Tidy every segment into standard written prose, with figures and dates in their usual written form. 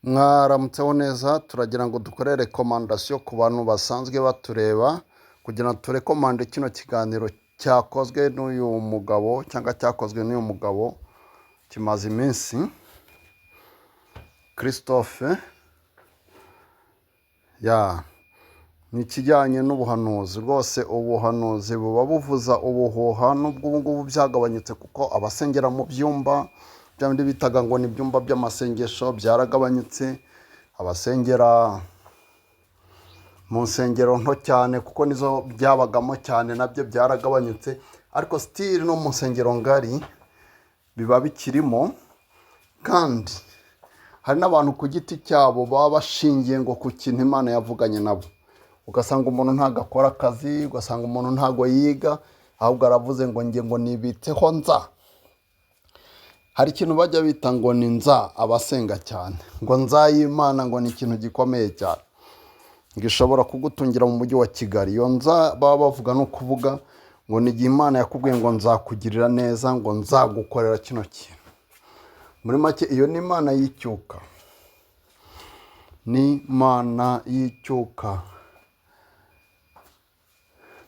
Mwaramutseho neza, turagira ngo dukore rekomandasiyo ku bantu basanzwe batureba kugira ngo turekomande kino kiganiro cyakozwe n'uyu mugabo cyangwa cyakozwe n'uyu mugabo kimaze iminsi, Christophe. Ni ikijyanye n'ubuhanuzi. Rwose ubuhanuzi buba buvuza ubuhuha, n'ubwo ubu ngubu byagabanyutse kuko abasengera mu byumba bya bindi bitaga ngo ni ibyumba by'amasengesho byaragabanyutse, abasengera mu nsengero nto cyane kuko nizo byabagamo cyane nabyo byaragabanyutse, ariko sitiri no mu nsengero ngari biba bikirimo. Kandi hari n'abantu ku giti cyabo baba bashingiye ngo ku kintu Imana yavuganye nabo, ugasanga umuntu ntabwo akora akazi, ugasanga umuntu ntabwo yiga, ahubwo aravuze ngo njye ngo nibitseho nza. Hari ikintu bajya bita ngo ni nza abasenga cyane, ngo nza y'Imana ngo ni ikintu gikomeye cyane, gishobora kugutungira mu mujyi wa Kigali. Iyo nza baba bavuga no kuvuga ngo ni igihe Imana yakubwiye ngo nzakugirira neza, ngo nzagukorera kino kintu. Muri make iyo ni Imana y'icyuka, ni Imana y'icyuka.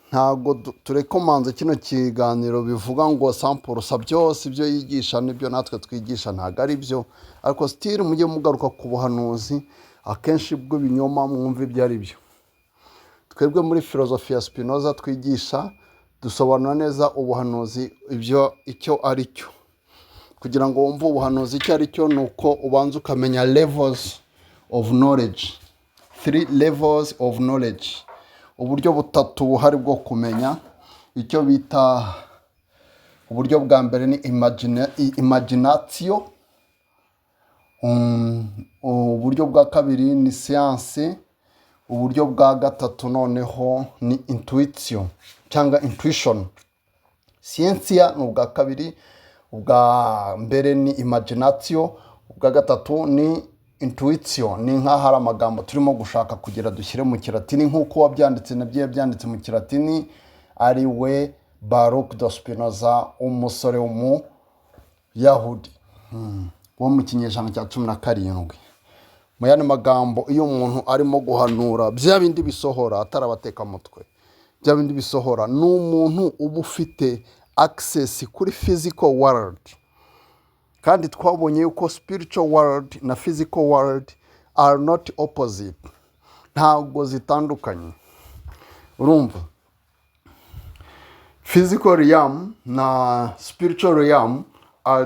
Ntabwo turekomanze kino kiganiro bivuga ngo sampurusa byose ibyo yigisha nibyo natwe twigisha, ntabwo ari byo. Ariko sitiri mujye mugaruka ku buhanuzi akenshi bw'ibinyoma, mwumve ibyo ari byo. Twebwe muri filozofi ya Spinoza twigisha, dusobanura neza ubuhanuzi icyo ari cyo. Kugira ngo wumve ubuhanuzi icyo ari cyo, ni uko ubanza ukamenya levels of knowledge, 3 levels of knowledge, uburyo butatu buhari bwo kumenya. Icyo bita uburyo bwa mbere ni imaginatio, uburyo bwa kabiri ni siyanse, uburyo bwa gatatu noneho ni intuition cyangwa intuition. Siyansiya ni ubwa kabiri, ubwa mbere ni imaginatio, ubwa gatatu ni intuition. Ni nk'aho ari amagambo turimo gushaka kugira dushyire mu kilatini, nk'uko wabyanditse nabyo yabyanditse mu kilatini, ari we Baruch de Spinoza, umusore w'umuyahudi wo mu kinyejana cya 17. Mu yandi magambo, iyo umuntu arimo guhanura bya bindi bisohora atarabatekamutwe, bya bindi bisohora, ni umuntu uba ufite access kuri physical world. Kandi twabonye yuko spiritual world na physical world are not opposite, ntabwo zitandukanye. Urumva, physical realm na spiritual realm are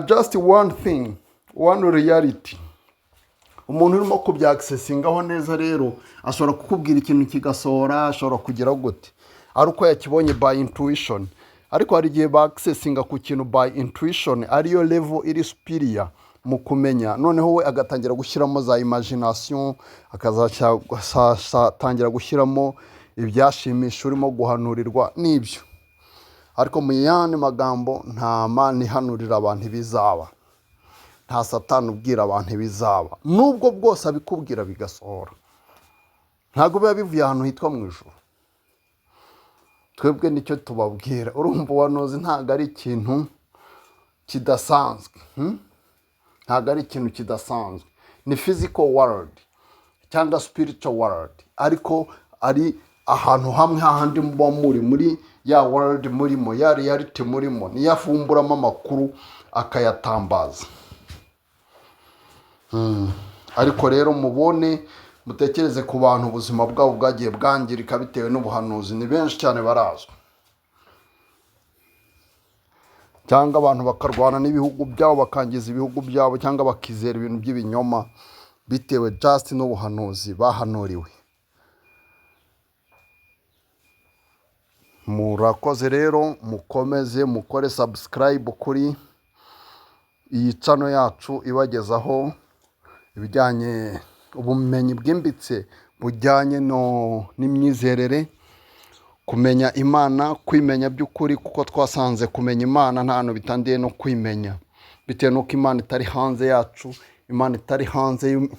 just one thing, one reality. Umuntu urimo kubyaccessingaho neza rero ashobora kukubwira ikintu kigasohora, ashobora kugira gute, ari uko yakibonye by intuition. Ariko hari igihe ba-accessinga ku kintu by intuition, ariyo level iri superior mu kumenya, noneho we agatangira gushyiramo za imagination, akazatangira gushyiramo ibyashimisha urimo guhanurirwa n'ibyo. Ariko mu yandi magambo, nta Mana ihanurira abantu ibizaba, nta Satani ubwira abantu ibizaba, nubwo bwose abikubwira bigasohora, ntabwo biba bivuye ahantu hitwa mu ijuru. Twebwe nicyo tubabwira. Urumva, ubuhanuzi ntabwo ari ikintu kidasanzwe, ntabwo ari ikintu kidasanzwe. Ni physical world cyangwa spiritual world, ariko ari ahantu hamwe hahandi muba muri ya world murimo, ya reality murimo, niyo afumburamo amakuru akayatambaza. Ariko rero mutekereze ku bantu ubuzima bwabo bwagiye bwangirika bitewe n'ubuhanuzi. Ni benshi cyane barazwi, cyangwa abantu bakarwana n'ibihugu byabo, bakangiza ibihugu byabo, cyangwa bakizera ibintu by'ibinyoma bitewe just n'ubuhanuzi bahanuriwe. Murakoze rero, mukomeze mukore subscribe kuri iyi channel yacu ibagezaho ibijyanye ubumenyi bwimbitse bujyanye n'imyizerere, kumenya Imana, kwimenya by'ukuri, kuko twasanze kumenya Imana nta hantu bitandiye no kwimenya, bitewe n'uko Imana itari hanze yacu, Imana itari hanze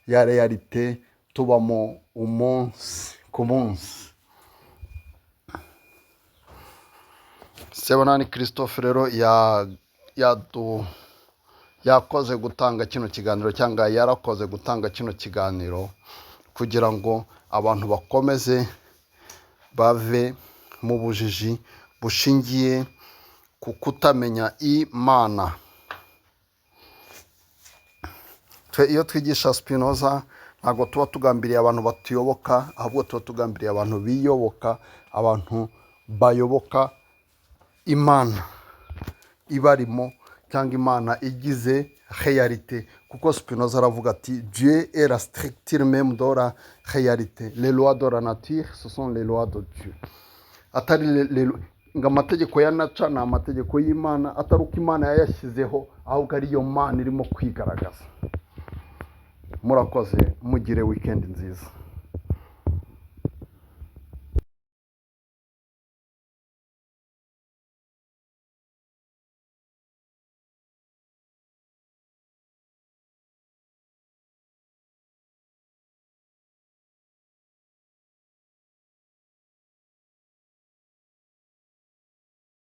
ya realite tubamo umunsi ku munsi. Sebonani Christophe rero yakoze gutanga kino kiganiro cyangwa yarakoze gutanga kino kiganiro kugira ngo abantu bakomeze bave mu bujiji bushingiye ku kutamenya Imana. Iyo twigisha Spinoza ntabwo tuba tugambiriye abantu batuyoboka, ahubwo tuba tugambiriye abantu biyoboka, abantu bayoboka Imana ibarimo cyangwa Imana igize réalité, kuko Spinoza aravuga ati Dieu est la structure même de la réalité, les lois de la nature ce sont les lois de Dieu. Atari ngo amategeko ya naca ni amategeko y'Imana, atari uko Imana yayashyizeho, ahubwo ariyo Mana irimo kwigaragaza. Murakoze, mugire weekend nziza.